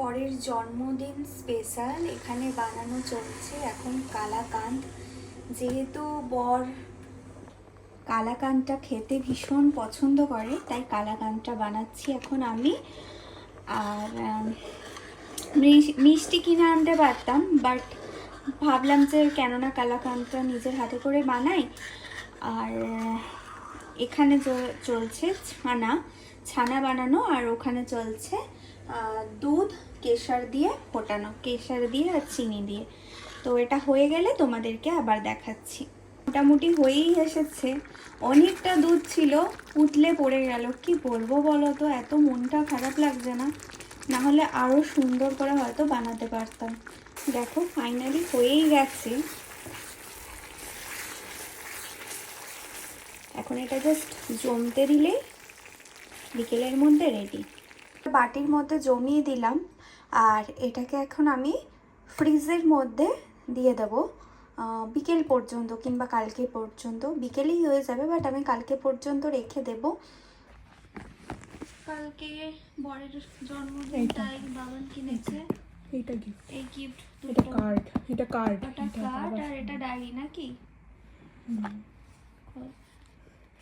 বরের জন্মদিন স্পেশাল এখানে বানানো চলছে এখন কালাকাঁদ। যেহেতু বর কালাকাঁদটা খেতে ভীষণ পছন্দ করে তাই কালাকাঁদটা বানাচ্ছি এখন আমি। আর মিষ্টি কিনে আনতে পারতাম, বাট ভাবলাম যে কেননা কালাকাঁদটা নিজের হাতে করে বানাই। আর এখানে চলছে ছানা বানানো, আর ওখানে চলছে দুধ কেশর দিয়ে ফোটানো, কেশর দিয়ে আর চিনি দিয়ে। তো এটা হয়ে গেলে তোমাদেরকে আবার দেখাচ্ছি। মোটামুটি হয়েই এসেছে, অনেকটা দুধ ছিল, উতলে পড়ে গেল। কি বলবো বলো তো, এত মনটা খারাপ লাগছে না হলে আরও সুন্দর করে হয়তো বানাতে পারতাম। দেখো ফাইনালি হয়েই গেছে। এখন এটা জাস্ট জমতে দিলেই বিকেলের মধ্যে রেডি। বাটির মধ্যে জমিয়ে দিলাম, আর এটাকে এখন আমি ফ্রিজের মধ্যে দিয়ে দেবো বিকেল পর্যন্ত, কিংবা কালকে পর্যন্ত। বিকেলেই হয়ে যাবে, বাট আমি কালকে পর্যন্ত রেখে দেব। কালকে বরের জন্মদিন, তাই বাবান কিনেছে এইটা গিফট। এই গিফট, এটা কার্ড, এটা কার্ড, এটা কার্ড আর এটা ডায়েরি নাকি?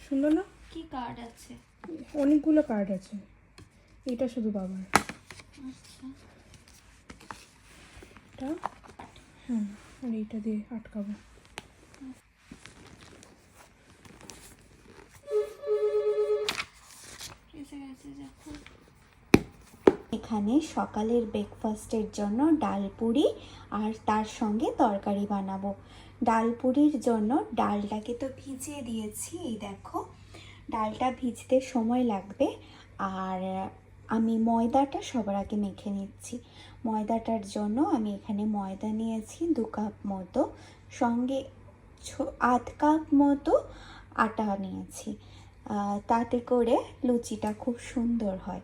সুন্দর না? কি কার্ড আছে? অনেকগুলো কার্ড আছে, এটা শুধু বাবার। আচ্ছা, এটা হ্যাঁ, আর এইটা দিয়ে আটকাবো। এখানে সকালের ব্রেকফাস্টের জন্য ডাল পুরি আর তার সঙ্গে তরকারি বানাবো। ডাল পুরির জন্য ডালটাকে তো ভিজিয়ে দিয়েছি, এই দেখো ডালটা ভিজতে সময় লাগবে। আর আমি ময়দাটা সবার আগে মেখে নিচ্ছি। ময়দাটার জন্য আমি এখানে ময়দা নিয়েছি 2 কাপ মতো, সঙ্গে আধ কাপ মতো আটা নিয়েছি, তাতে করে লুচিটা খুব সুন্দর হয়।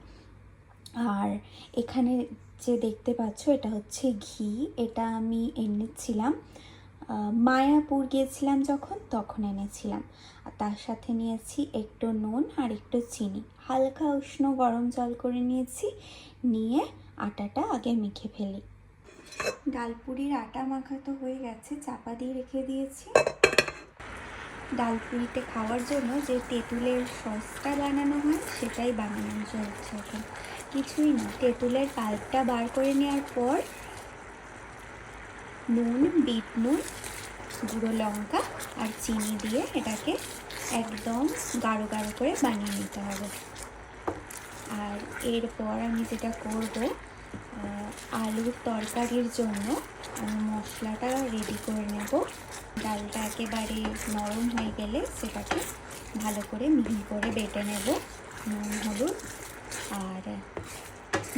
আর এখানে যে দেখতে পাচ্ছ এটা হচ্ছে ঘি, এটা আমি এনেছিলাম মায়াপুর গিয়েছিলাম তখন এনেছিলাম। আর তার সাথে নিয়েছি একটু নুন আর একটু চিনি, হালকা উষ্ণ গরম জল করে নিয়েছি। নিয়ে আটাটা আগে মেখে ফেলি। ডালপুরির আটা মাখা তো হয়ে গেছে, চাপা দিয়ে রেখে দিয়েছি। ডালপুরিতে খাওয়ার জন্য যে তেঁতুলের সসটা বানানো হয় সেটাই বানানো চলছে এখন। কিছুই না, তেঁতুলের পাল্পটা বার করে নেওয়ার পর নুন, বিট নুন, গুঁড়ো লঙ্কা আর চিনি দিয়ে এটাকে একদম গাঢ় গাঢ় করে বানিয়ে নিতে হবে। আর এরপর আমি যেটা করব, আলুর তরকারির জন্য আমি মশলাটা রেডি করে নেব। ডালটা একেবারে নরম হয়ে গেলে সেটাকে ভালো করে মিহি করে বেটে নেব। নুন, হলুদ আর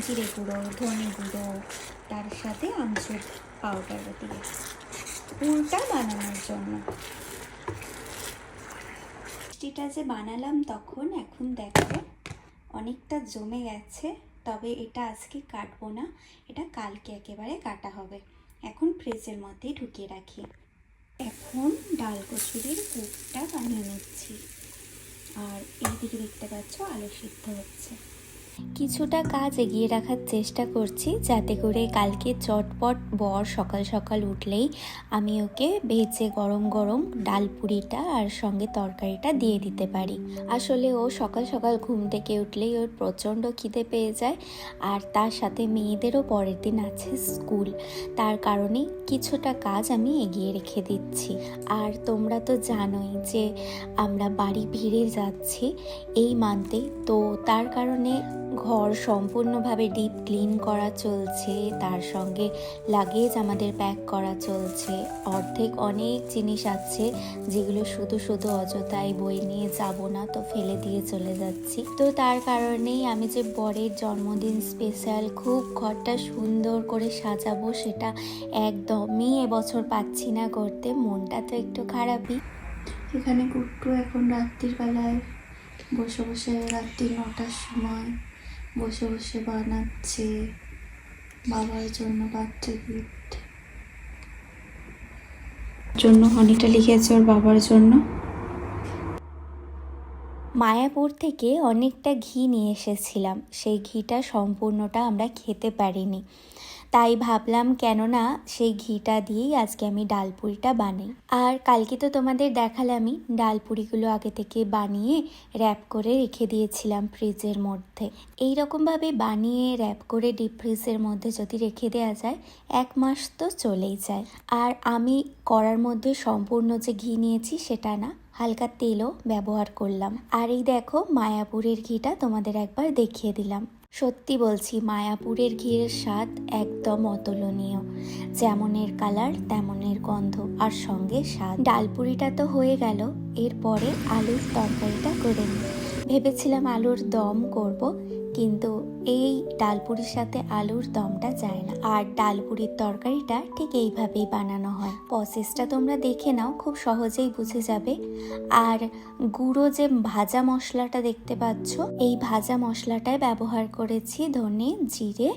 জিরে গুঁড়ো, ধনে গুঁড়ো, তার সাথে আমচুর পাউডার দিয়ে পুরটা বানানোর জন্য। মিষ্টিটা যে বানালাম এখন দেখো অনেকটা জমে গেছে, তবে এটা আজকে কাটবো না, এটা কালকে একেবারে কাটা হবে। এখন ফ্রিজের মধ্যেই ঢুকিয়ে রাখি। এখন ডাল কচুরির পুরটা বানিয়ে নিচ্ছি। আর এইদিকে দেখতে পাচ্ছ আলু সিদ্ধ হচ্ছে। কিছুটা কাজ এগিয়ে রাখার চেষ্টা করছি, যাতে করে কালকে চটপট বর সকাল সকাল উঠলেই আমি ওকে ভেজে গরম গরম ডাল পুরিটা আর সঙ্গে তরকারিটা দিয়ে দিতে পারি। আসলে ও সকাল সকাল ঘুম থেকে উঠলেই ওর প্রচণ্ড খিদে পেয়ে যায়, আর তার সাথে মেয়েদেরও পরের দিন আছে স্কুল, তার কারণে কিছুটা কাজ আমি এগিয়ে রেখে দিচ্ছি। আর তোমরা তো জানোই যে আমরা বাড়ি ভিড়ে যাচ্ছি এই মান্থে, তো তার কারণে ঘর সম্পূর্ণভাবে ডিপ ক্লিন করা চলছে, তার সঙ্গে লাগেজ আমাদের প্যাক করা চলছে। অর্ধেক অনেক জিনিস আছে যেগুলো শুধু অযথাই বই নিয়ে যাব না, তো ফেলে দিয়ে চলে যাচ্ছি। তো তার কারণেই আমি যে বরের জন্মদিন স্পেশাল খুব ঘরটা সুন্দর করে সাজাবো, সেটা একদমই এবছর পাচ্ছি না করতে। মনটা তো একটু খারাপই। এখানে গুট্টু এখন রাত্রির বেলায় বসে রাত্রি 9টার সময় বসে বানাচ্ছে বাবার জন্য বার্থডে গিফট। জন্য হনিটা লিখেছে ওর বাবার জন্য। মায়াপুর থেকে অনেকটা ঘি নিয়ে এসেছিলাম, সেই ঘিটা সম্পূর্ণটা আমরা খেতে পারিনি, তাই ভাবলাম কেননা সেই ঘিটা দিয়েই আজকে আমি ডালপুরিটা বানাই। আর কালকে তো তোমাদের দেখালামই, ডালপুরিগুলো আগে থেকে বানিয়ে র্যাপ করে রেখে দিয়েছিলাম ফ্রিজের মধ্যে। এই রকমভাবে বানিয়ে র্যাপ করে ডিপ ফ্রিজের মধ্যে যদি রেখে দেওয়া যায় 1 মাস তো চলেই যায়। আর আমি কড়ার মধ্যে সম্পূর্ণ যে ঘি নিয়েছি সেটা না, হালকা তেলও ব্যবহার করলাম। আর এই দেখো মায়াপুরের ঘিটা তোমাদের একবার দেখিয়ে দিলাম। সত্যি বলছি, মায়াপুরের ঘিয়ের স্বাদ একদম অতুলনীয়, যেমনের কালার তেমনের গন্ধ আর সঙ্গে স্বাদ। ডালপুরিটা তো হয়ে গেল, এরপরে আলুর তরকারিটা করে নিই। ভেবেছিলাম আলুর দম করব, কিন্তু এই ডালপুরির সাথে আলুর দমটা যায় না। আর ডালপুরির তরকারিটা ঠিক এইভাবেই বানানো হয়। প্রসেসটা তোমরা দেখে নাও, খুব সহজেই বুঝে যাবে। আর গুঁড়ো যে ভাজা মশলাটা দেখতে পাচ্ছ, এই ভাজা মশলাটায় ব্যবহার করেছি ধনে, জিরে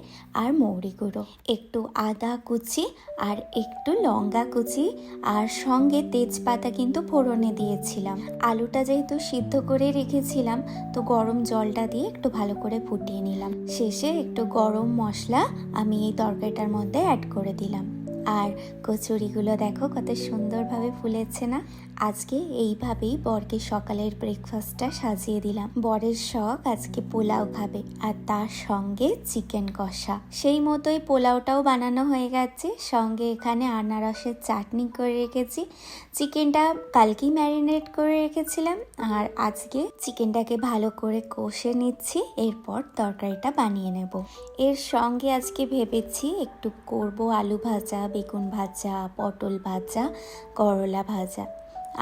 আর মৌরি গুঁড়ো, একটু আদা কুচি আর একটু লঙ্কা কুচি, আর সঙ্গে তেজপাতা কিন্তু ফোড়নে দিয়েছিলাম। আলুটা যেহেতু সিদ্ধ করে রেখেছিলাম, তো গরম জলটা দিয়ে একটু ভালো করে ফুটিয়ে নিলাম। শেষে একটু গরম মশলা আমি এই তরকারিটার মধ্যে অ্যাড করে দিলাম। আর কচুরিগুলো দেখো কত সুন্দরভাবে ফুলেছে না। আজকে এইভাবেই বরকে সকালের ব্রেকফাস্টটা সাজিয়ে দিলাম। বরের শখ আজকে পোলাও খাবে, আর তার সঙ্গে চিকেন কষা। সেই মতোই পোলাওটাও বানানো হয়ে গেছে, সঙ্গে এখানে আনারসের চাটনি করে রেখেছি। চিকেনটা কালকেই ম্যারিনেট করে রেখেছিলাম, আর আজকে চিকেনটাকে ভালো করে কষে নিচ্ছি, এরপর তরকারিটা বানিয়ে নেব। এর সঙ্গে আজকে ভেবেছি একটু করব আলু ভাজা, বেগুন ভাজা, পটল ভাজা, করলা ভাজা।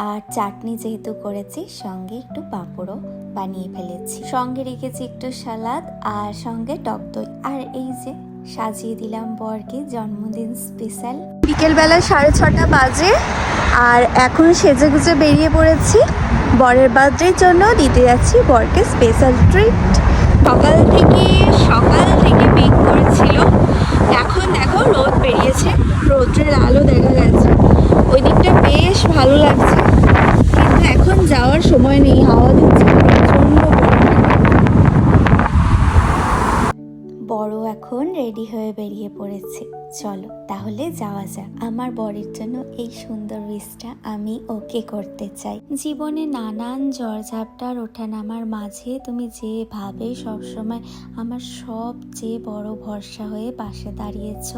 আর চাটনি যেহেতু করেছি, সঙ্গে একটু পাঁপড়ও বানিয়ে ফেলেছি। সঙ্গে রেখেছি একটু সালাদ আর সঙ্গে টক দই। আর এই যে সাজিয়ে দিলাম বরকে জন্মদিন স্পেশাল। বিকেলবেলা 6:30 বাজে, আর এখন সেজেগুজে বেরিয়ে পড়েছি বরের বার্থডের জন্য। দিতে যাচ্ছি বরকে স্পেশাল ট্রিট। সকাল থেকে মেঘ করেছিল, এখন দেখো রোদ বেরিয়েছে, রোদ্রের আলো দেখা যাচ্ছে, ওই দিকটা বেশ ভালো লাগছে। কিন্তু এখন যাওয়ার সময় নেই, হাওয়া দিচ্ছে প্রচণ্ড বড়। এখন রেডি হয়ে বেরিয়ে পড়েছে, চলো তাহলে যাওয়া যাক। আমার বরের জন্য এই সুন্দর উইশটা আমি ওকে করতে চাই। জীবনে নানান ঝড়ঝাপটার ওঠানামার মাঝে তুমি যেভাবে সবসময় আমার সবচেয়ে বড় ভরসা হয়ে পাশে দাঁড়িয়েছ,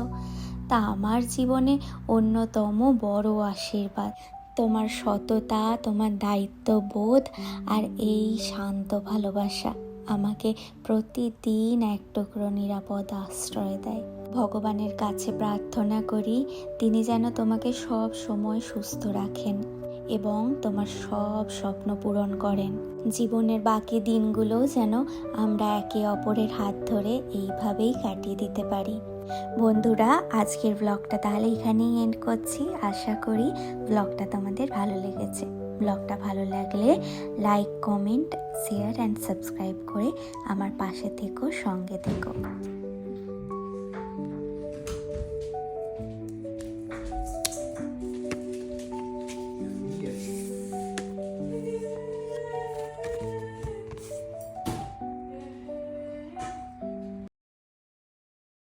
তা আমার জীবনে অন্যতম বড় আশীর্বাদ। তোমার সততা, তোমার দায়িত্ববোধ আর এই শান্ত ভালোবাসা আমাকে প্রতিদিন এক টুকরো নিরাপদ আশ্রয় দেয়। ভগবানের কাছে প্রার্থনা করি তিনি যেন তোমাকে সব সময় সুস্থ রাখেন এবং তোমার সব স্বপ্ন পূরণ করেন। জীবনের বাকি দিনগুলো যেন আমরা একে অপরের হাত ধরে এইভাবেই কাটিয়ে দিতে পারি। বন্ধুরা, আজকের ব্লগটা তাহলে এখানেই এন্ড করছি। আশা করি ব্লগটা তোমাদের ভালো লেগেছে। ব্লগটা ভালো লাগলে like, comment, share and subscribe করে আমার পাশে থেকো, সঙ্গে থেকো।